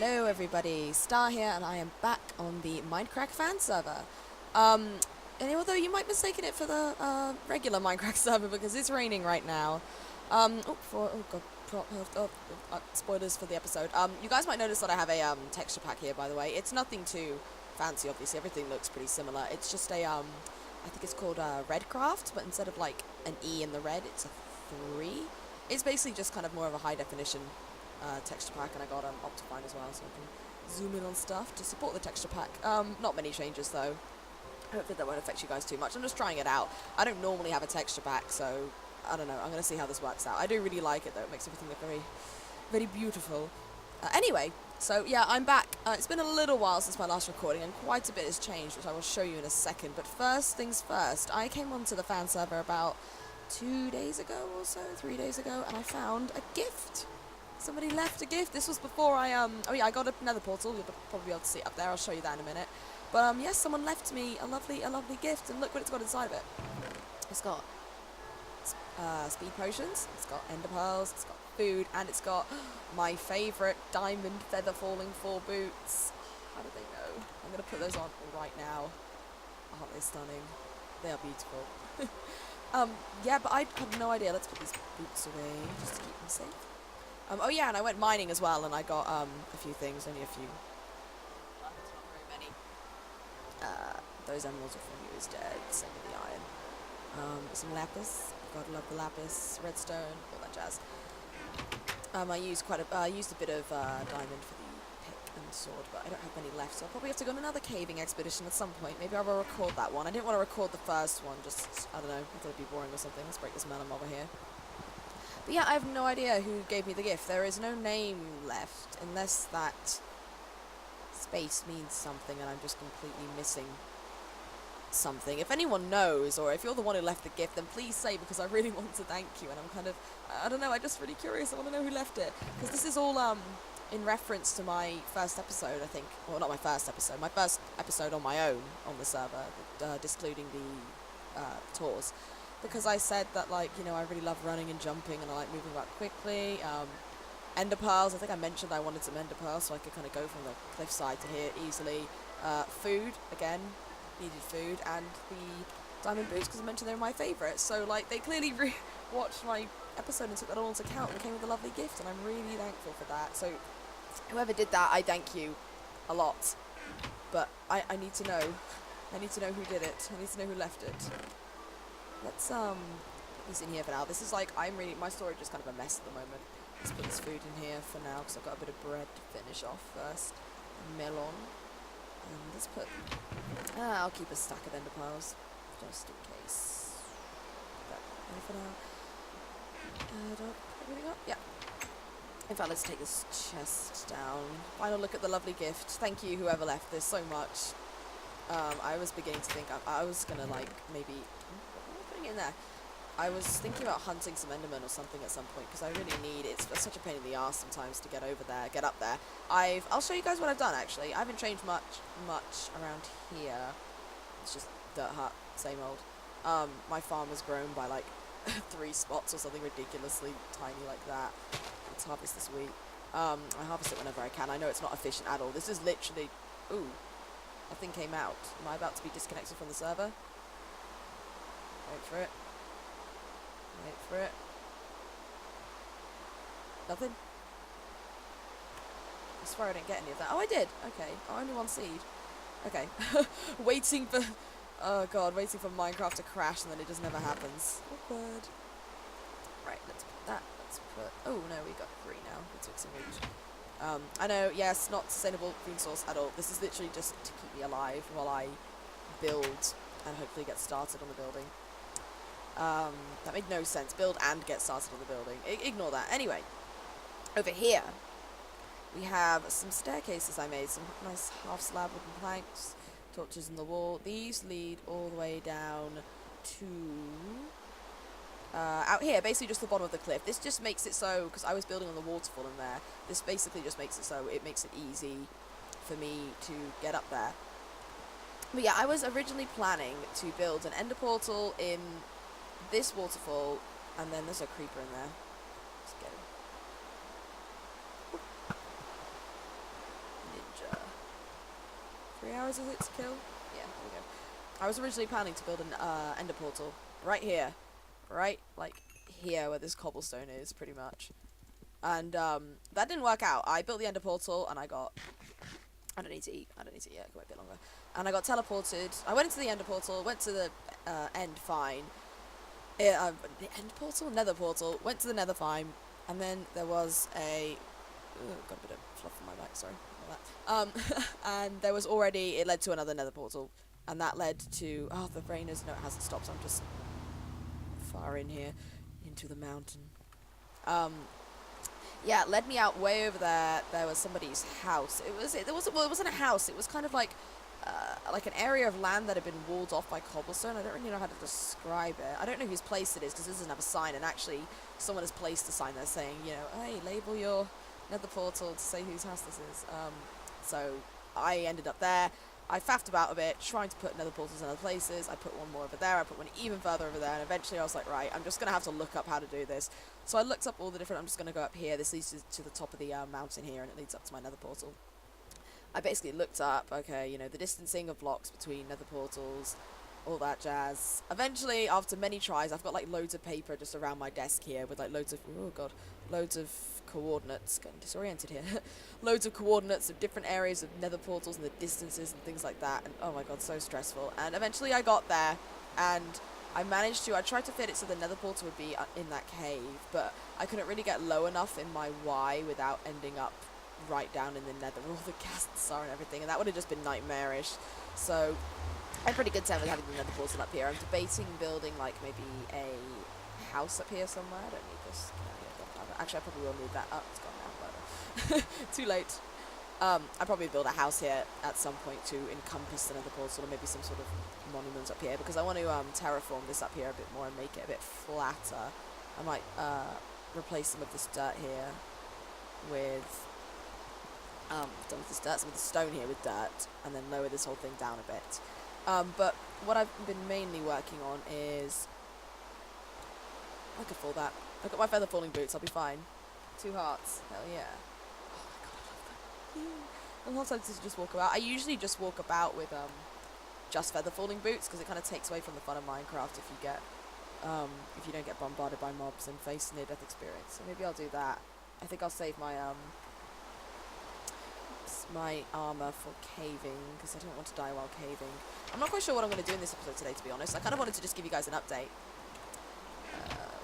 Hello everybody, Star here, and I am back on the Mindcrack Fanserver. And although you might mistaken it for the regular Mindcrack server because it's raining right now. Spoilers for the episode. You guys might notice that I have a texture pack here, by the way. It's nothing too fancy, obviously. Everything looks pretty similar. It's just a I think it's called Redcraft, but instead of like an E in the red, it's a 3. It's basically just kind of more of a high definition texture pack, and I got Optifine as well, so I can zoom in on stuff to support the texture pack. Not many changes though. Hopefully that won't affect you guys too much. I'm just trying it out. I don't normally have a texture pack, so I don't know. I'm going to see how this works out. I do really like it though. It makes everything look very, very beautiful. Anyway, so yeah, I'm back. It's been a little while since my last recording, and quite a bit has changed, which I will show you in a second. But first things first, I came onto the fan server about 2 days ago or so, 3 days ago, and I found a gift. Somebody left a gift. This was before I oh yeah, I got another portal. You'll probably be able to see it up there. I'll show you that in a minute. But yes, someone left me a lovely gift, and look what it's got inside of it. It's got speed potions, it's got ender pearls, it's got food, and it's got my favourite diamond feather falling 4 boots. How did they know? I'm gonna put those on right now. Aren't they stunning? They are beautiful. Yeah, but I have no idea. Let's put these boots away just to keep them safe. Oh yeah, and I went mining as well, and I got a few things, only a few. Not very many. Those emeralds are from you is dead. Same with the iron. Some lapis. Gotta love the lapis. Redstone, all that jazz. I used a bit of diamond for the pick and sword, but I don't have many left, so I'll probably have to go on another caving expedition at some point. Maybe I will record that one. I didn't want to record the first one. Just I don't know. I thought it'd be boring or something. Let's break this melon over here. But yeah, I have no idea who gave me the gift. There is no name left, unless that space means something and I'm just completely missing something. If anyone knows, or if you're the one who left the gift, then please say, because I really want to thank you, and I'm kind of, I don't know, I'm just really curious. I want to know who left it, because this is all in reference to my first episode, I think. Well, not my first episode on my own on the server, discluding the tours. Because I said that, like, you know, I really love running and jumping, and I like moving about quickly. Ender pearls, I think I mentioned I wanted some ender pearls so I could kind of go from the cliffside to here easily. Food, again, needed food, and the diamond boots, because I mentioned they were my favourite. So, like, they clearly watched my episode and took that all into account and came with a lovely gift, and I'm really thankful for that. So, whoever did that, I thank you a lot. But I need to know. I need to know who did it. I need to know who left it. Let's put this in here for now. This is like, my storage is kind of a mess at the moment. Let's put this food in here for now, because I've got a bit of bread to finish off first. Melon. And let's put, I'll keep a stack of ender pearls, just in case. Put that in for now. Do I put everything up? Yeah. In fact, let's take this chest down. Final look at the lovely gift. Thank you, whoever left this, so much. I was beginning to think I was gonna, like, maybe, in there. I was thinking about hunting some endermen or something at some point, because I really need it's such a pain in the arse sometimes to get up there. I'll show you guys what I've done actually. I haven't changed much around here. It's just dirt hut, same old. My farm has grown by like 3 spots or something ridiculously tiny like that. Let's harvest this wheat. I harvest it whenever I can. I know it's not efficient at all. This is literally, ooh, nothing came out. Am I about to be disconnected from the server? Wait for it. Wait for it. Nothing? I swear I didn't get any of that. Oh, I did! Okay. Oh, only 1 seed. Okay. Waiting for... Oh, God. Waiting for Minecraft to crash and then it just never happens. Awkward. Right, let's put that. Let's put... Oh, no, we got 3 now. Let's make some root. I know, yes, not sustainable food source at all. This is literally just to keep me alive while I build and hopefully get started on the building. That made no sense. Build and get started on the building. Ignore that. Anyway, over here, we have some staircases I made. Some nice half-slab wooden planks, torches in the wall. These lead all the way down to out here, basically just the bottom of the cliff. This just makes it so, because I was building on the waterfall in there, this basically just makes it so it makes it easy for me to get up there. But yeah, I was originally planning to build an ender portal in this waterfall, and then there's a creeper in there. Just get him. 3 hours is it to kill? Yeah, there we go. I was originally planning to build an ender portal right here. Right, like here where this cobblestone is, pretty much. And that didn't work out. I built the ender portal and I got... I don't need to eat. I don't need to eat. Go wait a bit longer. And I got teleported. I went into the ender portal, went to the end fine. The end portal? Nether portal. Went to the nether fine. And then there was a... Ooh, got a bit of fluff on my back, sorry. And there was already... It led to another nether portal. And that led to... Oh, the rain is... No, it hasn't stopped, so I'm just far in here. Into the mountain. Yeah, it led me out way over there. There was somebody's house. It wasn't a house. It was kind of like an area of land that had been walled off by cobblestone. I don't really know how to describe it. I don't know whose place it is because this doesn't have a sign. And actually, someone has placed a sign there saying, you know, hey, label your nether portal to say whose house this is. So I ended up there. I faffed about a bit, trying to put nether portals in other places. I put one more over there. I put one even further over there. And eventually, I was like, right, I'm just gonna have to look up how to do this. So I looked up all the different... I'm just going to go up here. This leads to the top of the mountain here, and it leads up to my nether portal. I basically looked up, okay, you know, the distancing of blocks between nether portals, all that jazz. Eventually, after many tries, I've got, like, loads of paper just around my desk here with, like, loads of... Oh, God. Loads of coordinates. Getting disoriented here. Loads of coordinates of different areas of nether portals and the distances and things like that. And, oh, my God, so stressful. And eventually, I got there, and... I tried to fit it so the nether portal would be in that cave, but I couldn't really get low enough in my Y without ending up right down in the nether where all the ghasts are and everything, and that would have just been nightmarish. So, I'm pretty content with having the nether portal up here. I'm debating building, like, maybe a house up here somewhere. I don't need this. Actually, I probably will need that. Oh, it's gone now, whatever. Too late. I'll probably build a house here at some point to encompass the nether portal, or maybe some sort of monuments up here, because I want to terraform this up here a bit more and make it a bit flatter. I might replace some of this dirt here with some of the stone here with dirt, and then lower this whole thing down a bit. But what I've been mainly working on is... I could fall that. I've got my feather falling boots, I'll be fine. 2 hearts, hell yeah. A lot of times to just walk about. I usually just walk about with just feather falling boots because it kind of takes away from the fun of Minecraft if you don't get bombarded by mobs and face near death experience. So maybe I'll do that. I think I'll save my my armor for caving because I don't want to die while caving. I'm not quite sure what I'm going to do in this episode today, to be honest. I kind of wanted to just give you guys an update.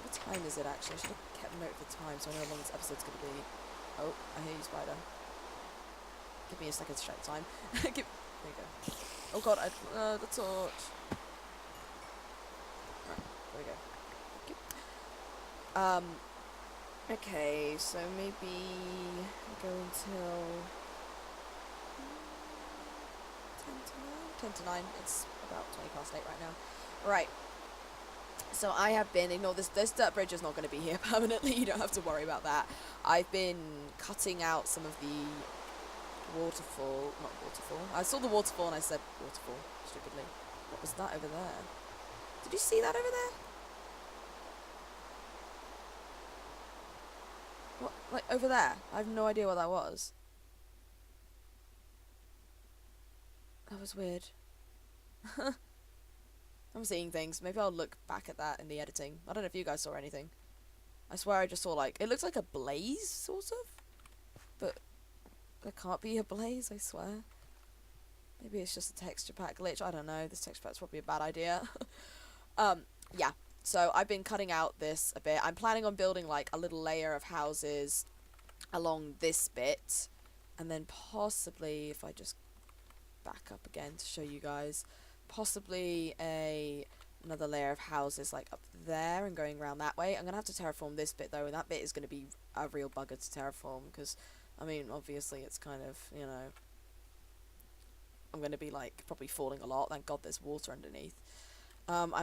What time is it actually? I should have kept a note of the time so I know how long this episode's going to be. Oh, I hear you, spider. Give me a second to check time. There you go. Oh god, the torch. Right, there we go. Okay, so maybe go until 10 to 9. It's about 20 past 8 right now. Right. So I have been, ignore this dirt bridge is not going to be here permanently, you don't have to worry about that. I've been cutting out some of the not waterfall. I saw the waterfall and I said waterfall, stupidly. What was that over there? Did you see that over there? What? Like, over there? I have no idea what that was. That was weird. I'm seeing things. Maybe I'll look back at that in the editing. I don't know if you guys saw anything. I swear I just saw, like, it looks like a blaze, sort of. But there can't be a blaze, I swear. Maybe it's just a texture pack glitch. I don't know. This texture pack's probably a bad idea. Yeah. So I've been cutting out this a bit. I'm planning on building, like, a little layer of houses along this bit. And then possibly, if I just back up again to show you guys, possibly another layer of houses, like, up there and going around that way. I'm going to have to terraform this bit, though, and that bit is going to be a real bugger to terraform, because... I mean, obviously, it's kind of, you know, I'm going to be, like, probably falling a lot. Thank God there's water underneath. I don't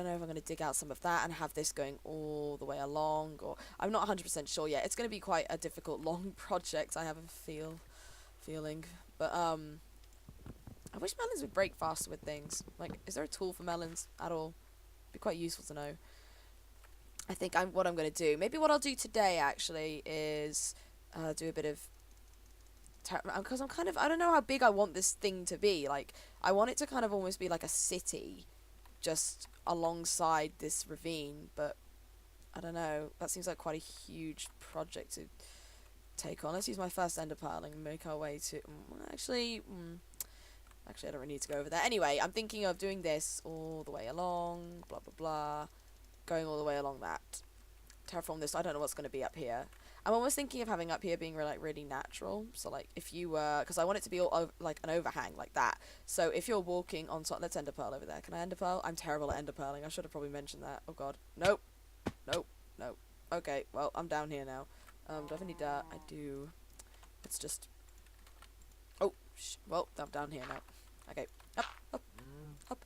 know if I'm going to dig out some of that and have this going all the way along, or I'm not 100% sure yet. It's going to be quite a difficult, long project, I have a feeling. But, I wish melons would break faster with things. Like, is there a tool for melons at all? It'd be quite useful to know. I think what I'm going to do, maybe what I'll do today, actually, is... do a bit of because I'm kind of, I don't know how big I want this thing to be. Like, I want it to kind of almost be like a city just alongside this ravine, but I don't know. That seems like quite a huge project to take on. Let's use my first ender pearl and make our way to... actually, I don't really need to go over there. Anyway, I'm thinking of doing this all the way along, blah, blah, blah. Going all the way along that. Terraform this. I don't know what's going to be up here. I'm almost thinking of having up here being really natural. So, like, if you were... because I want it to be all like an overhang like that. So, if you're walking on top... let's ender pearl over there. Can I ender pearl? I'm terrible at ender pearling. I should have probably mentioned that. Oh, God. Nope. Nope. Nope. Okay, well, I'm down here now. Do I have any dirt? I do. Let's just... oh, well, I'm down here now. Okay. Up, up, up.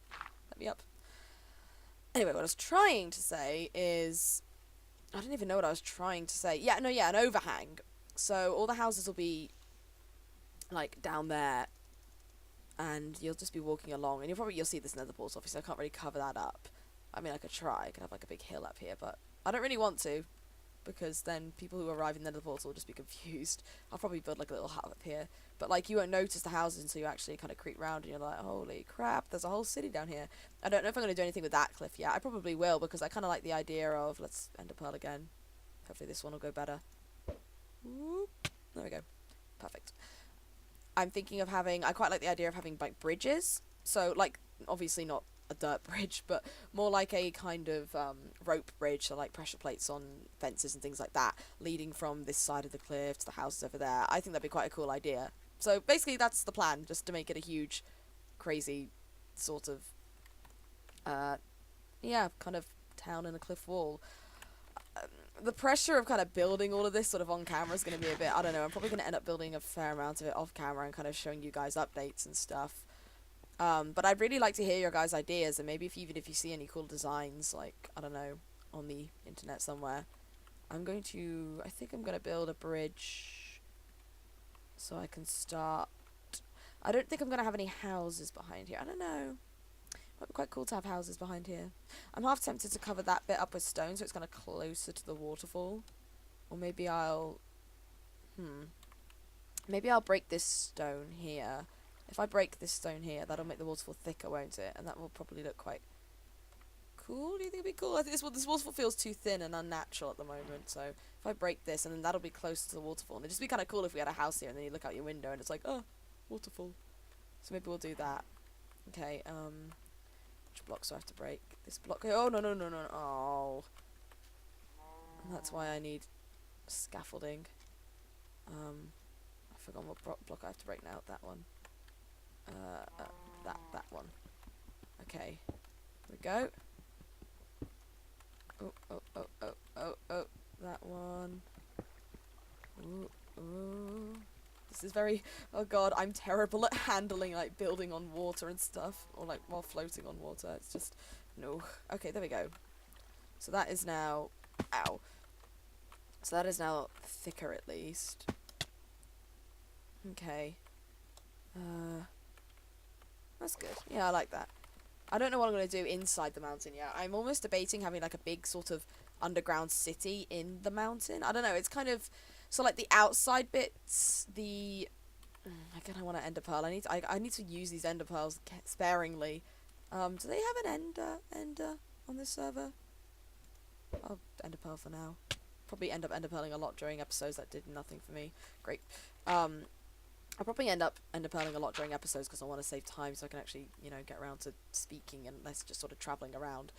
Let me up. Anyway, what I was trying to say is... I don't even know what I was trying to say. Yeah, no, yeah, an overhang. So all the houses will be, like, down there. And you'll just be walking along. And you'll see this nether portal. Obviously, I can't really cover that up. I mean, I could try. I could have, like, a big hill up here. But I don't really want to. Because then people who arrive in the nether portal will just be confused. I'll probably build, like, a little hut up here. But, like, you won't notice the houses until you actually kind of creep around. And you're like, holy crap, there's a whole city down here. I don't know if I'm going to do anything with that cliff yet. I probably will, because I kind of like the idea of... let's ender pearl again. Hopefully this one will go better. Whoop. There we go. Perfect. I'm thinking of having... I quite like the idea of having, like, bridges. So, like, obviously not a dirt bridge, but more like a kind of rope bridge, so like pressure plates on fences and things like that, leading from this side of the cliff to the houses over there. I think that'd be quite a cool idea. So basically that's the plan, just to make it a huge, crazy sort of, yeah, kind of town in a cliff wall. The pressure of kind of building all of this sort of on camera is going to be a bit, I don't know, I'm probably going to end up building a fair amount of it off camera and kind of showing you guys updates and stuff. But I'd really like to hear your guys' ideas, and maybe even if you see any cool designs, like, I don't know, on the internet somewhere. I think I'm going to build a bridge so I can start. I don't think I'm going to have any houses behind here. I don't know. Might be quite cool to have houses behind here. I'm half tempted to cover that bit up with stone so it's kind of closer to the waterfall. Or maybe I'll... maybe I'll break this stone here. If I break this stone here, that'll make the waterfall thicker, won't it? And that will probably look quite cool. Do you think it'd be cool? I think this waterfall feels too thin and unnatural at the moment. So if I break this, and then that'll be close to the waterfall. And it'd just be kind of cool if we had a house here, and then you look out your window, and it's like, oh, waterfall. So maybe we'll do that. Okay, which blocks do I have to break? This block. Oh, no. Oh. And that's why I need scaffolding. I forgot what block I have to break now. That one. That one. Okay. Here we go. Oh. That one. Ooh. This is very... oh god, I'm terrible at handling, like, building on water and stuff. Or, like, while floating on water. It's just... no. Okay, there we go. So that is now... ow. So that is now thicker, at least. Okay. That's good. Yeah, I like that. I don't know what I'm going to do inside the mountain yet. I'm almost debating having, like, a big sort of underground city in the mountain. I don't know, it's kind of... so, like, the outside bits, again, I want to ender pearl. I need to use these ender pearls sparingly. Do they have an ender on this server? I'll ender pearl for now. Probably end up ender pearling a lot during episodes that did nothing for me. Great. I'll probably end up ender pearling a lot during episodes because I want to save time so I can actually, you know, get around to speaking and less just sort of travelling around.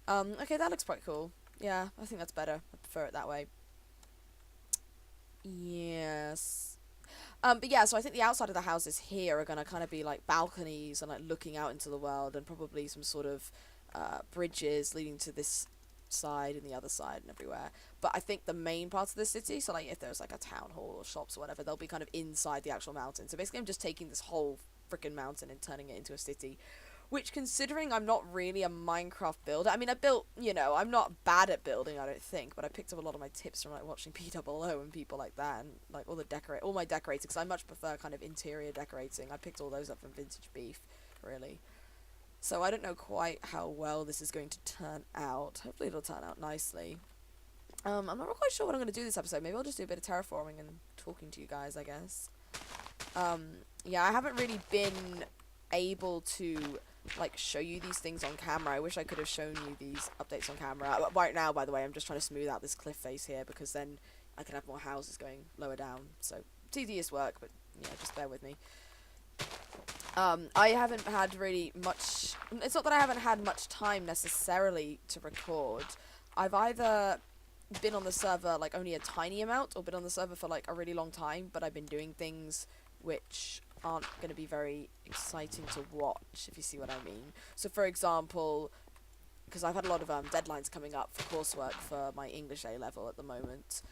Okay, that looks quite cool. Yeah, I think that's better. I prefer it that way. Yes. But yeah, so I think the outside of the houses here are going to kind of be like balconies and like looking out into the world, and probably some sort of bridges leading to this side and the other side and everywhere. But I think the main parts of the city, so like if there's like a town hall or shops or whatever, they'll be kind of inside the actual mountain. So basically I'm just taking this whole freaking mountain and turning it into a city. Which, considering I'm not really a Minecraft builder, I mean, I built, you know, I'm not bad at building, I don't think, but I picked up a lot of my tips from, like, watching ep.4 and people like that, and, like, all my decorating, because I much prefer kind of interior decorating. I picked all those up from Vintage Beef, really. So I don't know quite how well this is going to turn out. Hopefully it'll turn out nicely. I'm not quite sure what I'm going to do this episode. Maybe I'll just do a bit of terraforming and talking to you guys, I guess. Yeah, I haven't really been able to like show you these things on camera. I wish I could have shown you these updates on camera. Right now, by the way, I'm just trying to smooth out this cliff face here because then I can have more houses going lower down. So tedious work, but yeah, just bear with me. I haven't had really much. It's not that I haven't had much time necessarily to record. I've either been on the server like only a tiny amount or been on the server for like a really long time, but I've been doing things which aren't going to be very exciting to watch, if you see what I mean. So for example, because I've had a lot of deadlines coming up for coursework for my English A level at the moment,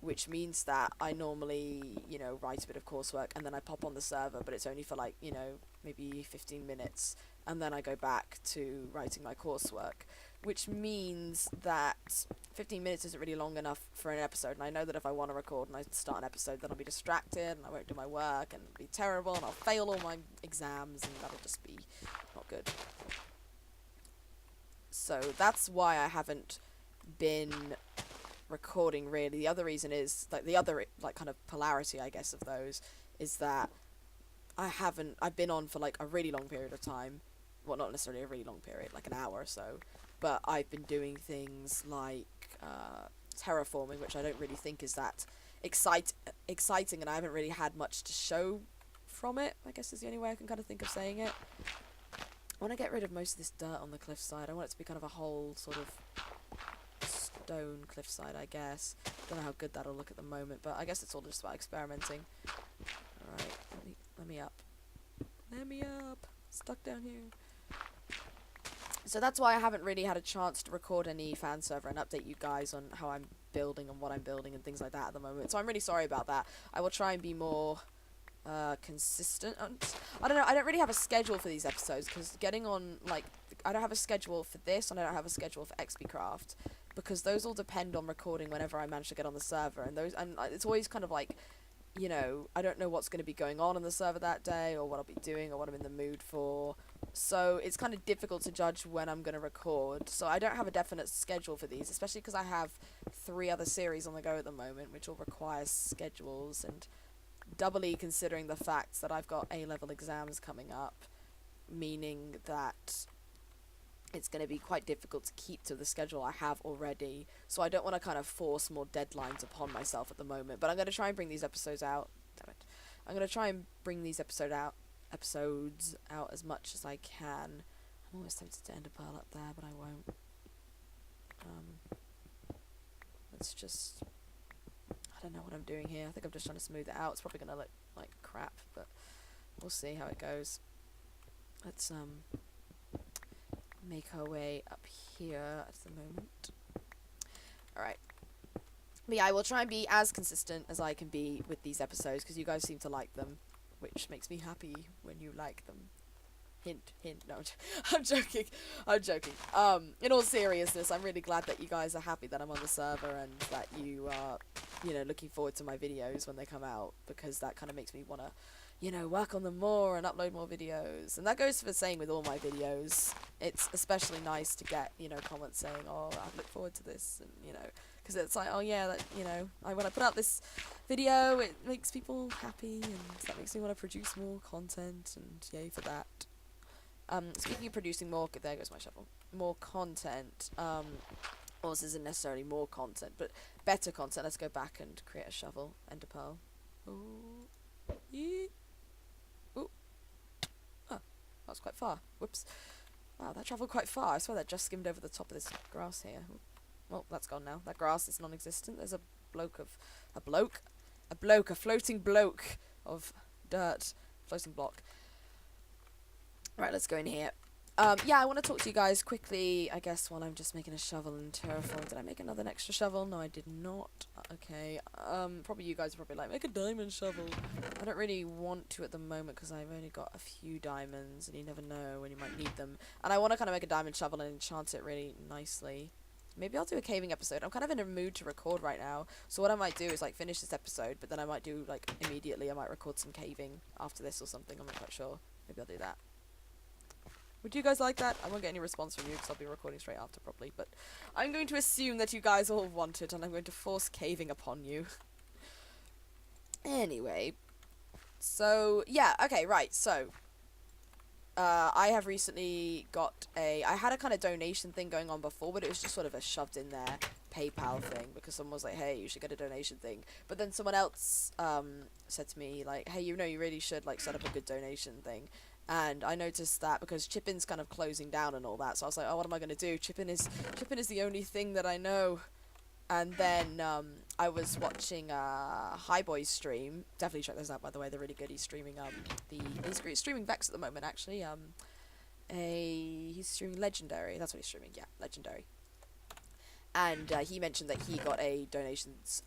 which means that I normally, you know, write a bit of coursework and then I pop on the server, but it's only for like, you know, maybe 15 minutes, and then I go back to writing my coursework, which means that 15 minutes isn't really long enough for an episode, and I know that if I want to record and I start an episode, then I'll be distracted and I won't do my work and it'll be terrible and I'll fail all my exams and that'll just be not good. So that's why I haven't been recording really. The other reason is like the other like kind of polarity, I guess, of those is that I've been on for like a really long period of time. Well, not necessarily a really long period, like an hour or so, but I've been doing things like terraforming, which I don't really think is that exciting, and I haven't really had much to show from it, I guess is the only way I can kind of think of saying it. I want to get rid of most of this dirt on the cliffside. I want it to be kind of a whole sort of stone cliffside, I guess. Don't know how good that'll look at the moment, but I guess it's all just about experimenting. Alright, let me up. Let me up. Stuck down here. So that's why I haven't really had a chance to record any fan server and update you guys on how I'm building and what I'm building and things like that at the moment. So I'm really sorry about that. I will try and be more consistent. I don't know, I don't really have a schedule for these episodes because getting on, like, I don't have a schedule for this and I don't have a schedule for XPcraft because those all depend on recording whenever I manage to get on the server, and it's always kind of like, you know, I don't know what's going to be going on the server that day or what I'll be doing or what I'm in the mood for. So it's kind of difficult to judge when I'm going to record. So I don't have a definite schedule for these, especially because I have 3 other series on the go at the moment, which all require schedules, and doubly considering the fact that I've got A-level exams coming up, meaning that it's going to be quite difficult to keep to the schedule I have already. So I don't want to kind of force more deadlines upon myself at the moment. But I'm going to try and bring these episodes out. Damn it. I'm going to try and bring these episodes out as much as I can. I'm almost tempted to end a pearl up there, but I won't. Let's just... I don't know what I'm doing here. I think I'm just trying to smooth it out. It's probably going to look like crap, but we'll see how it goes. Let's make our way up here at the moment. Alright. But yeah, I will try and be as consistent as I can be with these episodes, because you guys seem to like them, which makes me happy when you like them. Hint, hint. No, I'm joking. I'm joking. In all seriousness, I'm really glad that you guys are happy that I'm on the server and that you are, you know, looking forward to my videos when they come out, because that kind of makes me want to, you know, work on them more and upload more videos. And that goes for the same with all my videos. It's especially nice to get, you know, comments saying, oh, I look forward to this, and, you know, because it's like, oh yeah, that, you know, when I put out this video, it makes people happy, and that makes me want to produce more content, and yay for that. Speaking of producing more, there goes my shovel, more content, well, this isn't necessarily more content, but better content. Let's go back and create a shovel, ender pearl. Ooh. Yee. Ooh. Oh, that was quite far. Whoops. Wow, that travelled quite far. I swear that just skimmed over the top of this grass here. Ooh. Well, that's gone now. That grass is non-existent. There's a floating bloke of dirt, floating block. Right, let's go in here. Yeah, I want to talk to you guys quickly, I guess, while I'm just making a shovel and terraform. Did I make another extra shovel? No, I did not. Okay. Probably you guys are probably like, make a diamond shovel. I don't really want to at the moment because I've only got a few diamonds and you never know when you might need them. And I want to kind of make a diamond shovel and enchant it really nicely. Maybe I'll do a caving episode. I'm kind of in a mood to record right now. So what I might do is like finish this episode, but then I might do like immediately, I might record some caving after this or something. I'm not quite sure. Maybe I'll do that. Would you guys like that? I won't get any response from you because I'll be recording straight after probably, but I'm going to assume that you guys all want it and I'm going to force caving upon you. Anyway, So, yeah, okay, right, so, I have recently got I had a kind of donation thing going on before, but it was just sort of a shoved in there PayPal thing, because someone was like, hey, you should get a donation thing. But then someone else, said to me, like, hey, you know, you really should, like, set up a good donation thing. And I noticed that because Chippin's kind of closing down and all that, so I was like, oh, what am I going to do? Chippin is the only thing that I know. And then I was watching High Boy's stream. Definitely check those out, by the way. They're really good. He's streaming he's streaming Vex at the moment, actually. He's streaming Legendary. That's what he's streaming. Yeah, Legendary. And he mentioned that he got a donations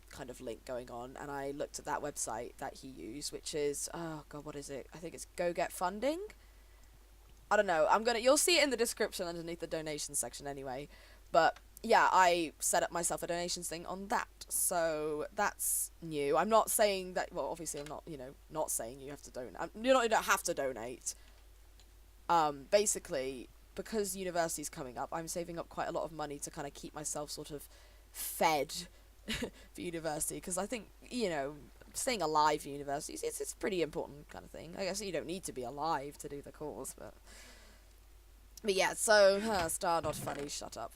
kind of link going on, and I looked at that website that he used, which is, oh god, what is it? I think it's Go Get Funding. I don't know. You'll see it in the description underneath the donations section anyway. But yeah, I set up myself a donations thing on that. So that's new. I'm not saying that, well, obviously I'm not, not saying you have to donate. You don't have to donate. Basically, because university's coming up, I'm saving up quite a lot of money to kind of keep myself sort of fed for university, because I think, staying alive for university, it's a pretty important kind of thing. I guess you don't need to be alive to do the course, but yeah, so, star not funny, shut up.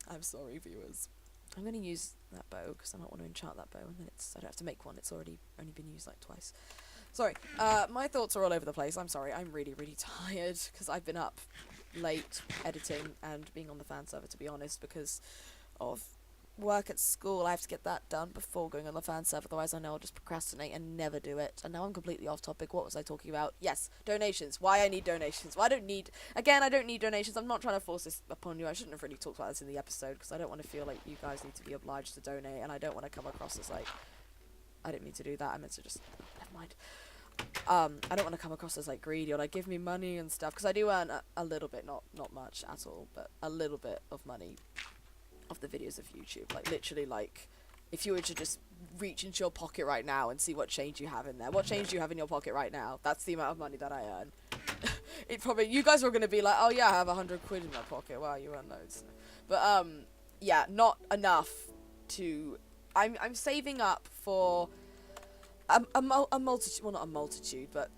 I'm sorry, viewers. I'm going to use that bow, because I might want to enchant that bow, and then I don't have to make one, it's only been used like twice. Sorry, my thoughts are all over the place, I'm sorry, I'm really, really tired, because I've been up late editing and being on the fan server, to be honest, because of work at school. I have to get that done before going on the fan server, otherwise I know I'll just procrastinate and never do it. And now I'm completely off topic. What was I talking about? Yes, donations. Why I need donations. Well, I don't need donations. I'm not trying to force this upon you. I shouldn't have really talked about this in the episode, because I don't want to feel like you guys need to be obliged to donate, and I don't want to come across as like, I didn't mean to do that, I meant to just, never mind. I don't want to come across as like greedy or like give me money and stuff, because I do earn a little bit, not much at all, but a little bit of money off the videos of YouTube. Like literally, like if you were to just reach into your pocket right now and see what change you have in there, what change do you have in your pocket right now, that's the amount of money that I earn. It probably, you guys are going to be like, oh yeah, I have 100 quid in my pocket, wow, you earn loads. But yeah, not enough to, I'm saving up for a multitude, well not a multitude, but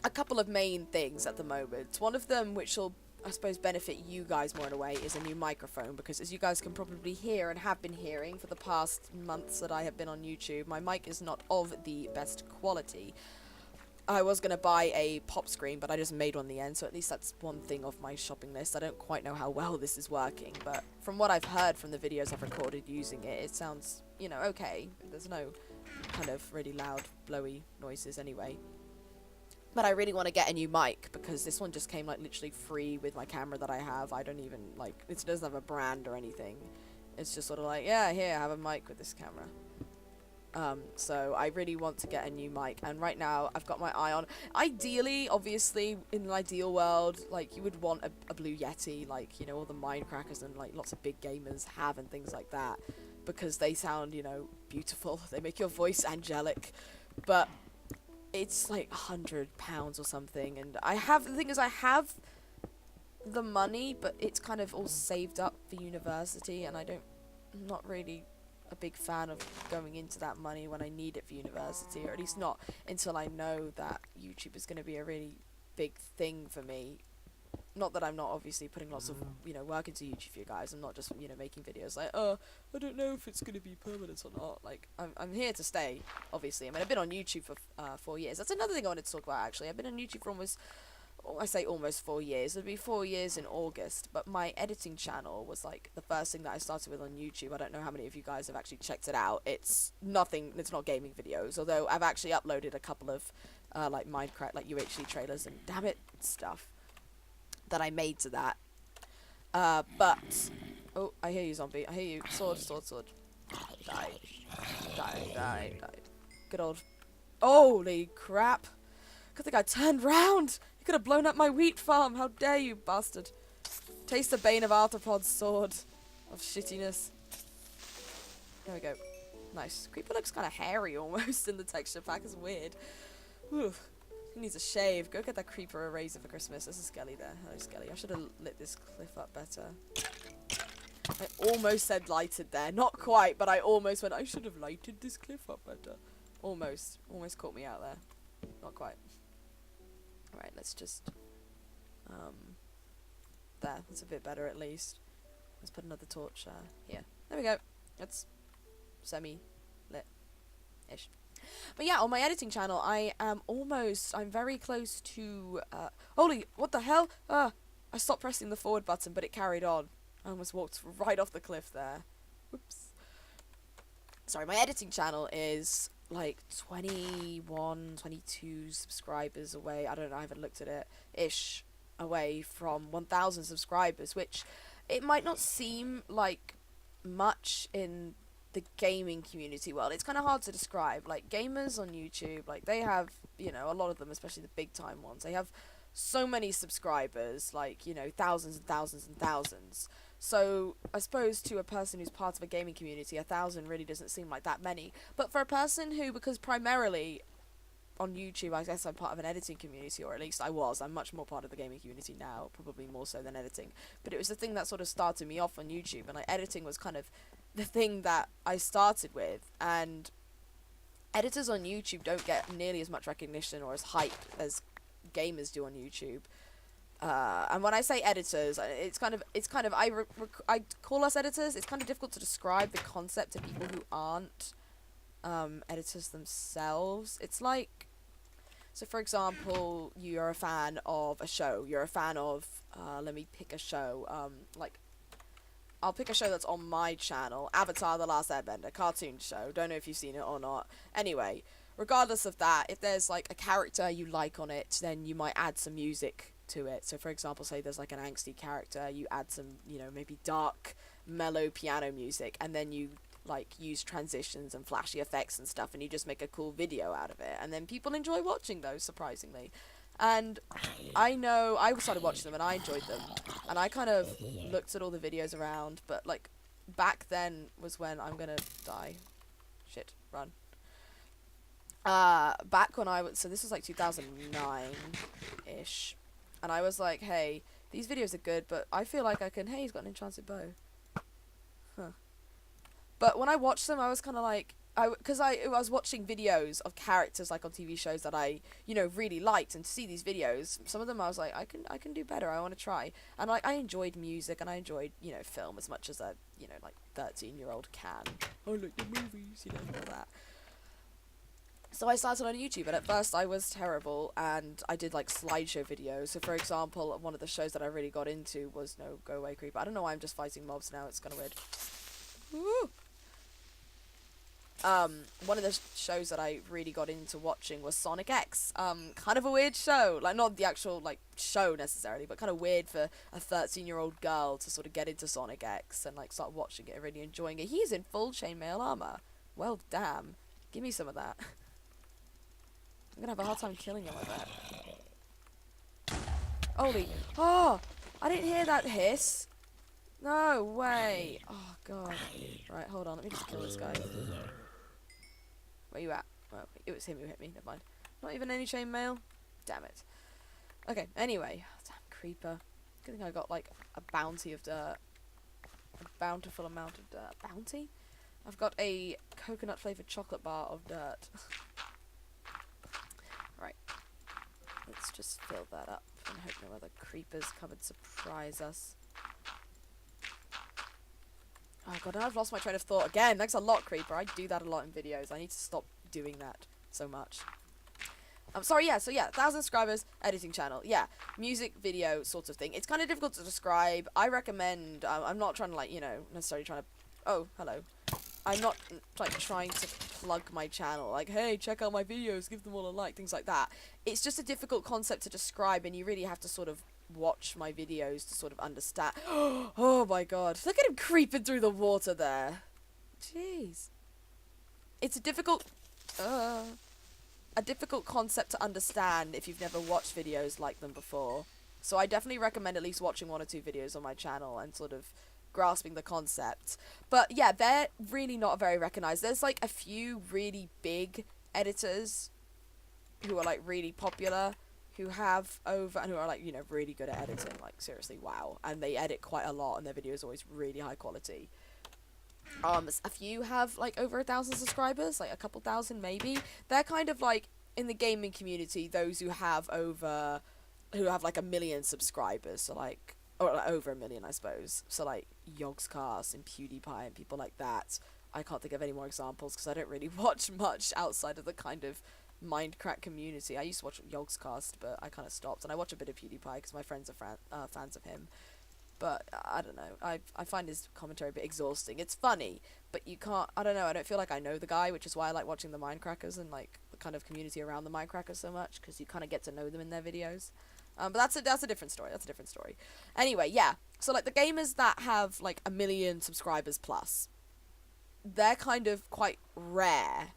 a couple of main things at the moment. One of them, which will, I suppose, benefit you guys more in a way, is a new microphone, because as you guys can probably hear and have been hearing for the past months that I have been on YouTube, my mic is not of the best quality. I was going to buy a pop screen, but I just made one in the end, so at least that's one thing off my shopping list. I don't quite know how well this is working, but from what I've heard from the videos I've recorded using it, it sounds, okay. There's no kind of really loud, blowy noises anyway. But I really want to get a new mic, because this one just came like literally free with my camera that I have. I don't even like, it doesn't have a brand or anything. It's just sort of like, yeah, here, I have a mic with this camera. So I really want to get a new mic, and right now I've got my eye on, ideally, obviously, in an ideal world, like you would want a Blue Yeti, like, all the Mindcrackers and like lots of big gamers have and things like that, because they sound, beautiful. They make your voice angelic, but it's like £100 or something, and the thing is I have the money, but it's kind of all saved up for university, and I'm not really a big fan of going into that money when I need it for university, or at least not until I know that YouTube is going to be a really big thing for me. Not that I'm not obviously putting lots of, work into YouTube for you guys. I'm not just, making videos like, oh, I don't know if it's going to be permanent or not. Like, I'm here to stay, obviously. I mean, I've been on YouTube for 4 years. That's another thing I wanted to talk about, actually. I've been on YouTube for almost 4 years. It'll be 4 years in August. But my editing channel was, like, the first thing that I started with on YouTube. I don't know how many of you guys have actually checked it out. It's not gaming videos. Although I've actually uploaded a couple of, like, Mindcrack, like, UHD trailers and, damn it, stuff that I made to that. But oh, I hear you, zombie. I hear you. Sword. Die. Good old. Holy crap! Good thing I turned round. You could have blown up my wheat farm. How dare you, bastard! Taste the bane of arthropod's sword of shittiness. There we go. Nice. Creeper looks kind of hairy almost in the texture pack. It's weird. Whew. He needs a shave. Go get that creeper a razor for Christmas. There's a skelly there. Hello, skelly. I should have lit this cliff up better. I almost said lighted there. Not quite, but I almost went, I should have lighted this cliff up better. Almost caught me out there. Not quite. Alright, let's just, there, that's a bit better at least. Let's put another torch, here. There we go. That's semi-lit-ish. But yeah, on my editing channel, I'm very close to, holy, what the hell? I stopped pressing the forward button, but it carried on. I almost walked right off the cliff there. Oops. Sorry, my editing channel is like 21, 22 subscribers away. I don't know, I haven't looked at it. Ish. Away from 1,000 subscribers, which it might not seem like much in the gaming community world. It's kind of hard to describe. Like, gamers on YouTube, like, they have, you know, a lot of them, especially the big time ones, they have so many subscribers, like, you know, thousands and thousands and thousands. So I suppose to a person who's part of a gaming community, 1,000 really doesn't seem like that many. But for a person who, because primarily on YouTube, I guess I'm part of an editing community, or at least I was. I'm much more part of the gaming community now, probably more so than editing. But it was the thing that sort of started me off on YouTube, and like editing was kind of the thing that I started with. And editors on YouTube don't get nearly as much recognition or as hype as gamers do on YouTube. And when I say editors, it's kind of I call us editors. It's kind of difficult to describe the concept to people who aren't editors themselves. It's like, so for example, you're a fan of a show. You're a fan of, let me pick a show. Like, I'll pick a show that's on my channel, Avatar: The Last Airbender, cartoon show. Don't know if you've seen it or not. Anyway, regardless of that, if there's like a character you like on it, then you might add some music to it. So for example, say there's like an angsty character, you add some, you know, maybe dark, mellow piano music, and then you like use transitions and flashy effects and stuff, and you just make a cool video out of it, and then people enjoy watching those, surprisingly. And I know I started watching them and I enjoyed them, and I kind of looked at all the videos around, but like back then was when I'm gonna die. Shit, run. Back when I was, so this was like 2009-ish, and I was like, hey, these videos are good, but I feel like I can, hey, he's got an enchanted bow. Huh. But when I watched them, I was kind of like, because I was watching videos of characters like on TV shows that I, you know, really liked, and to see these videos, some of them I was like, I can do better. I want to try. And like I enjoyed music, and I enjoyed, you know, film as much as a, you know, like 13-year-old can. I like the movies, you know, all that. So I started on YouTube, and at first I was terrible, and I did like slideshow videos. So for example, one of the shows that I really got into was No Go Away Creeper. I don't know why I'm just fighting mobs now. It's kind of weird. Woo! One of the shows that I really got into watching was Sonic X. Kind of a weird show. Like, not the actual, like, show necessarily, but kind of weird for a 13-year-old girl to sort of get into Sonic X and, like, start watching it and really enjoying it. He's in full chainmail armor. Well, damn. Give me some of that. I'm gonna have a hard time killing him like that. Holy. Oh! I didn't hear that hiss. No way. Oh, God. Right, hold on. Let me just kill this guy. Where you at? Oh, it was him who hit me. Never mind. Not even any chainmail? Damn it. Okay, anyway. Damn creeper. Good thing I got, like, a bounty of dirt. A bountiful amount of dirt. Bounty? I've got a coconut-flavoured chocolate bar of dirt. Right. Let's just fill that up and hope no other creepers come and surprise us. Oh god, now I've lost my train of thought again. Thanks a lot, creeper. I do that a lot in videos. I need to stop doing that so much. I'm sorry, yeah, so yeah, 1,000 subscribers, editing channel. Yeah, music video sort of thing. It's kind of difficult to describe. I recommend, I'm not trying to, like, you know, necessarily trying to, oh, hello. I'm not, like, trying to plug my channel. Like, hey, check out my videos, give them all a like, things like that. It's just a difficult concept to describe, and you really have to sort of watch my videos to sort of understand. Oh my god, look at him creeping through the water there. Jeez. It's a difficult concept to understand if you've never watched videos like them before. So I definitely recommend at least watching 1 or 2 videos on my channel and sort of grasping the concept. But yeah, they're really not very recognized. There's like a few really big editors who are like really popular, who have over, and who are like, you know, really good at editing, like seriously, wow. And they edit quite a lot, and their videos are always really high quality. A few have like over 1,000 subscribers, like a couple thousand maybe. They're kind of like in the gaming community, those who have like 1 million subscribers, so like, or like over 1 million, I suppose. So like Yogscast and PewDiePie and people like that. I can't think of any more examples because I don't really watch much outside of the kind of Mindcrack community. I used to watch Yogscast, but I kind of stopped, and I watch a bit of PewDiePie because my friends are fans of him. But I don't know. I find his commentary a bit exhausting. It's funny, but you can't. I don't know. I don't feel like I know the guy, which is why I like watching the Minecrackers and like the kind of community around the Minecrackers so much, because you kind of get to know them in their videos. But that's a different story. That's a different story. Anyway, yeah. So like the gamers that have like 1 million subscribers plus, they're kind of quite rare.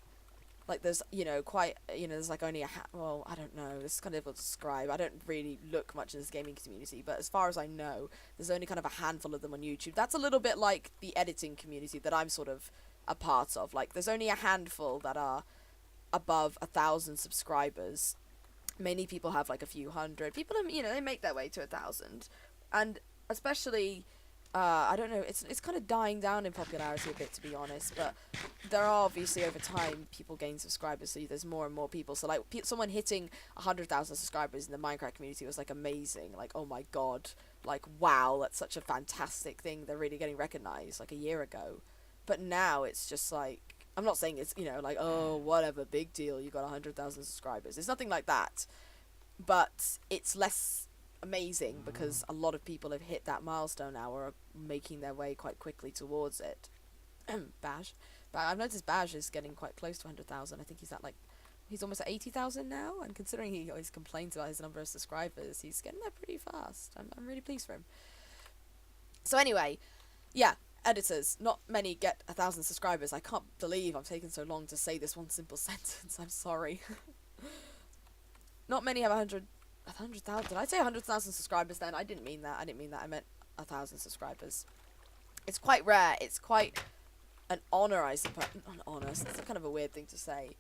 Like there's there's like only well, I don't know, this is kind of difficult to describe. I don't really look much in this gaming community, but as far as I know, there's only kind of a handful of them on YouTube. That's a little bit like the editing community that I'm sort of a part of. Like there's only a handful that are above 1,000 subscribers. Many people have like a few hundred. People, they make their way to 1,000, and especially I don't know, it's kind of dying down in popularity a bit, to be honest, but there are obviously over time people gain subscribers, so there's more and more people. So like someone hitting 100,000 subscribers in the Minecraft community was like amazing, like oh my god, like wow, that's such a fantastic thing, they're really getting recognized, like a year ago. But now it's just like, I'm not saying it's, like, oh whatever, big deal, you got 100,000 subscribers, it's nothing like that, but it's less amazing because a lot of people have hit that milestone now or are making their way quite quickly towards it. Bash. But I've noticed Bash is getting quite close to 100,000. I think he's almost at 80,000 now, and considering he always complains about his number of subscribers, he's getting there pretty fast. I'm really pleased for him. So anyway, yeah, editors. Not many get 1,000 subscribers. I can't believe I've taken so long to say this one simple sentence. I'm sorry. Not many have 100,000. Did I say 100,000 subscribers then? I didn't mean that. I meant 1,000 subscribers. It's quite rare. It's quite an honor, I suppose. An honor. It's kind of a weird thing to say,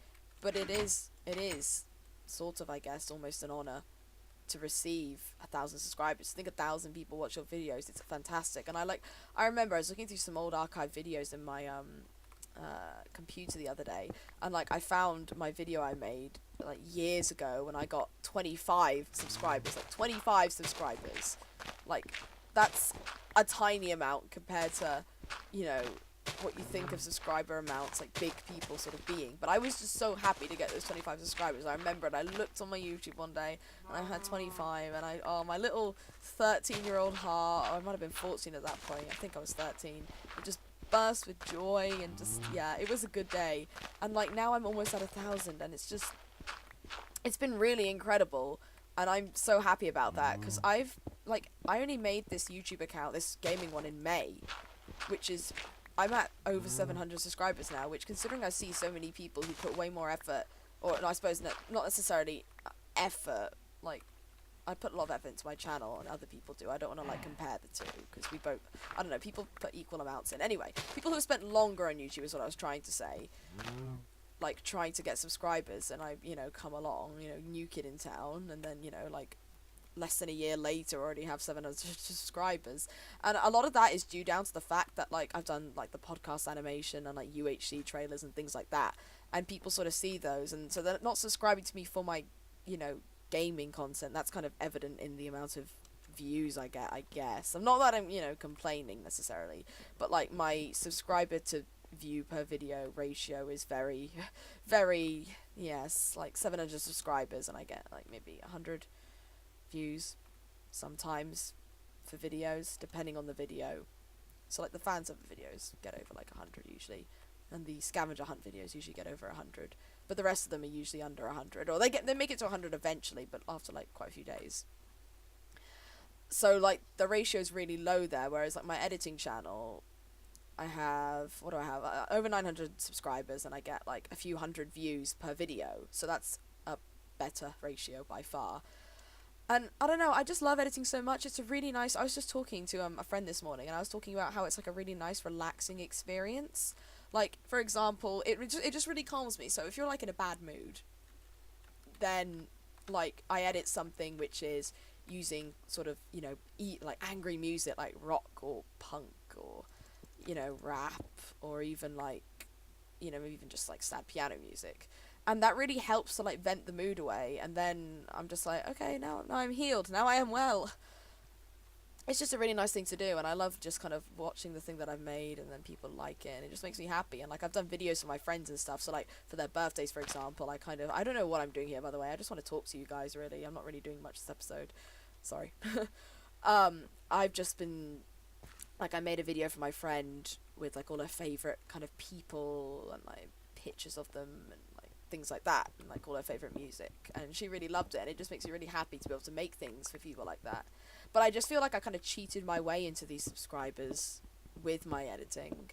but it is sort of, I guess, almost an honor to receive 1,000 subscribers. Think 1,000 people watch your videos. It's fantastic. And I remember I was looking through some old archive videos in my computer the other day, and like I found my video I made like years ago when I got 25 subscribers. Like 25 subscribers, like that's a tiny amount compared to what you think of subscriber amounts, like big people sort of being. But I was just so happy to get those 25 subscribers. I remembered I looked on my YouTube one day and I had 25, and my little 13-year-old heart, or I might have been 14 at that point, I think I was 13, it just burst with joy, and just, yeah, it was a good day. And like now I'm almost at 1,000, and it's been really incredible, and I'm so happy about that, because I only made this YouTube account, this gaming one, in May, which is, I'm at over 700 subscribers now, which, considering I see so many people who put way more effort, or I suppose not necessarily effort, like, I put a lot of effort into my channel and other people do. I don't want to like compare the two, because we both, I don't know, people put equal amounts in. Anyway, people who have spent longer on YouTube is what I was trying to say. Like trying to get subscribers, and I, come along, new kid in town, and then, like less than a year later already have 700 subscribers. And a lot of that is due down to the fact that like I've done like the podcast animation and like UHC trailers and things like that, and people sort of see those, and so they're not subscribing to me for my, gaming content. That's kind of evident in the amount of views I get, I guess. I'm not that I'm, complaining necessarily, but like my subscriber to view per video ratio is very, very, yes, like 700 subscribers and I get like maybe 100 views sometimes for videos, depending on the video. So like the fans of the videos get over like 100 usually, and the scavenger hunt videos usually get over 100, but the rest of them are usually under 100, or they make it to 100 eventually, but after like quite a few days. So like the ratio is really low there, whereas like my editing channel, I have, what do I have, over 900 subscribers, and I get like a few hundred views per video, so that's a better ratio by far. And I don't know, I just love editing so much. It's a really nice, I was just talking to a friend this morning, and I was talking about how it's like a really nice relaxing experience. Like, for example, it just really calms me. So if you're like in a bad mood, then like I edit something which is using sort of, like angry music, like rock or punk or you know, rap, or even like, you know, maybe even just like sad piano music. And that really helps to like vent the mood away. And then I'm just like, okay, now I'm healed. Now I am well. It's just a really nice thing to do, and I love just kind of watching the thing that I've made and then people like it, and it just makes me happy. And like I've done videos for my friends and stuff, so like for their birthdays, for example, I don't know what I'm doing here, by the way. I just want to talk to you guys, really. I'm not really doing much this episode. Sorry. I've just been like, I made a video for my friend with like all her favorite kind of people and like pictures of them and like things like that, and like all her favorite music, and she really loved it, and it just makes me really happy to be able to make things for people like that. But I just feel like I kind of cheated my way into these subscribers with my editing.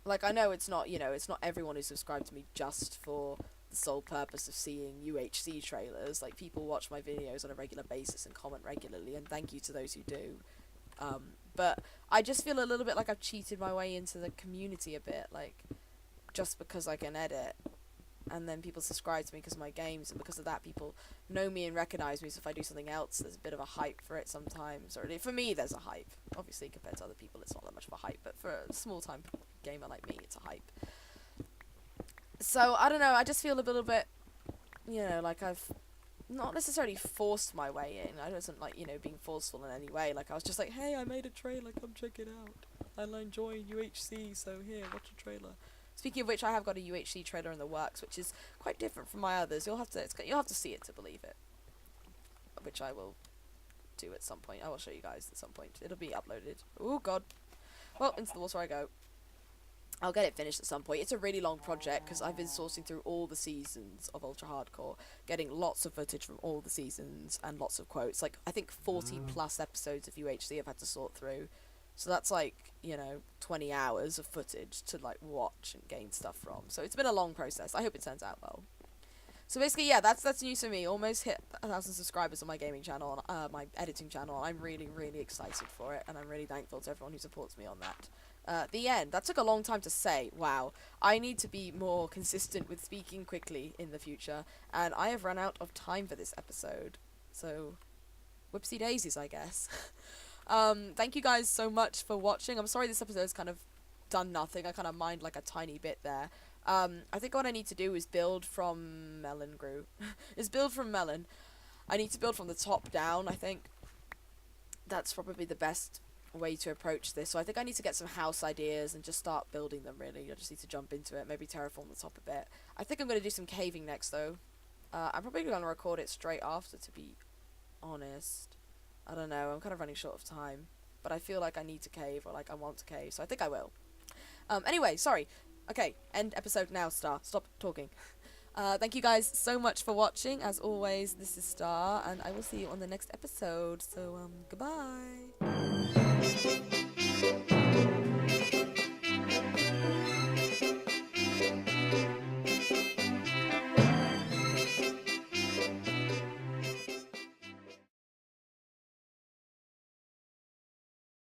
Like, I know it's not, you know, it's not everyone who subscribed to me just for the sole purpose of seeing UHC trailers. Like, people watch my videos on a regular basis and comment regularly, and thank you to those who do. But I just feel a little bit like I've cheated my way into the community a bit, like, just because I can edit. And then people subscribe to me because of my games, and because of that people know me and recognize me, so if I do something else there's a bit of a hype for it sometimes, or for me there's a hype. Obviously compared to other people it's not that much of a hype, but for a small time gamer like me it's a hype. So I don't know, I just feel a little bit, you know, like I've not necessarily forced my way in. I wasn't like, you know, being forceful in any way. Like I was just like, hey, I made a trailer, come check it out, and I'm enjoying UHC, so here, watch a trailer. Speaking of which, I have got a UHC trailer in the works, which is quite different from my others. You'll have to see it to believe it, which I will do at some point. I will show you guys at some point. It'll be uploaded. Oh god. Well, into the water I go. I'll get it finished at some point. It's a really long project because I've been sourcing through all the seasons of Ultra Hardcore, getting lots of footage from all the seasons and lots of quotes. Like, I think 40 plus episodes of UHC I've had to sort through. So that's like, you know, 20 hours of footage to like watch and gain stuff from. So it's been a long process. I hope it turns out well. So basically, yeah, that's news for me. Almost hit 1,000 subscribers on my gaming channel, my editing channel. I'm really, really excited for it, and I'm really thankful to everyone who supports me on that. The end. That took a long time to say. Wow. I need to be more consistent with speaking quickly in the future, and I have run out of time for this episode. So, whoopsie daisies, I guess. Thank you guys so much for watching. I'm sorry this episode's kind of done nothing. I kind of mined like a tiny bit there. I think what I need to do is build from melon grew. is build from melon. I need to build from the top down, I think. That's probably the best way to approach this. So I think I need to get some house ideas and just start building them, really. I just need to jump into it, maybe terraform the top a bit. I think I'm going to do some caving next, though. I'm probably going to record it straight after, to be honest. I don't know, I'm kind of running short of time. But I feel like I need to cave, or like I want to cave, so I think I will. Anyway, sorry. Okay, end episode now, Star. Stop talking. Thank you guys so much for watching. As always, this is Star, and I will see you on the next episode. So, goodbye.